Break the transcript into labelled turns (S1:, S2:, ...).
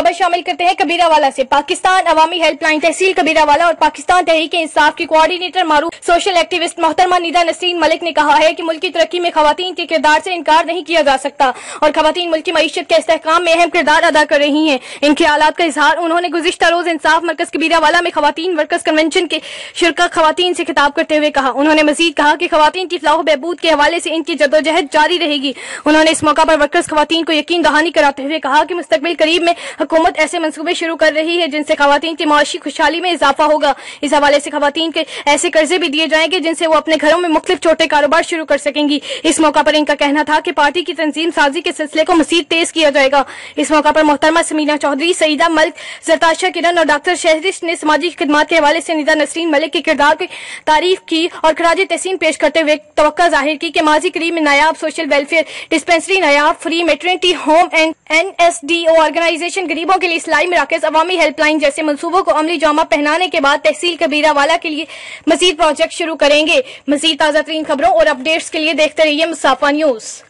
S1: خبر شامل کرتے ہیں کبیروالہ سے۔ پاکستان عوامی ہیلپ لائن تحصیل کبیروالہ اور پاکستان تحریک انصاف کی کوآرڈینیٹر معروف سوشل ایکٹیوسٹ محترمہ نسرین ملک نے کہا ہے کہ ملک کی ترقی میں خواتین کے کردار سے انکار نہیں کیا جا سکتا اور خواتین ملک کی معیشت کے استحکام میں اہم کردار ادا کر رہی ہیں۔ ان خیالات کا اظہار انہوں نے گزشتہ روز انصاف مرکز کبیروالہ میں خواتین ورکرز کنونشن کے شرکاء خواتین سے خطاب کرتے ہوئے کہا۔ انہوں نے مزید کہا کہ خواتین کی فلاح و بہبود کے حوالے سے ان کی جدوجہد جاری رہے گی۔ انہوں نے اس موقع پر ورکرز خواتین کو یقین دہانی کراتے ہوئے کہا کہ مستقبل قریب میں حکومت ایسے منصوبے شروع کر رہی ہے جن سے خواتین کی معاشی خوشحالی میں اضافہ ہوگا۔ اس حوالے سے خواتین کے ایسے قرضے بھی دیے جائیں گے جن سے وہ اپنے گھروں میں مختلف چھوٹے کاروبار شروع کر سکیں گی۔ اس موقع پر ان کا کہنا تھا کہ پارٹی کی تنظیم سازی کے سلسلے کو مزید تیز کیا جائے گا۔ اس موقع پر محترمہ سمینا چودھری، سعیدہ ملک، زرتاشہ کرن اور ڈاکٹر شہرش نے سماجی خدمات کے حوالے سے نسرین ملک کے کردار کی تعریف کی اور خراج تحسین پیش کرتے ہوئے توقع ظاہر کی کہ ماضی قریب میں Nayab social welfare dispensary, Nayab free maternity home and NSDO organisation, غریبوں کے لیے اصلاحی مراکز، عوامی ہیلپ لائن جیسے منصوبوں کو عملی جامہ پہنانے کے بعد تحصیل کبیروالہ کے لیے مزید پروجیکٹ شروع کریں گے۔ مزید تازہ ترین خبروں اور اپڈیٹس کے لیے دیکھتے رہیے مصطفیٰ نیوز۔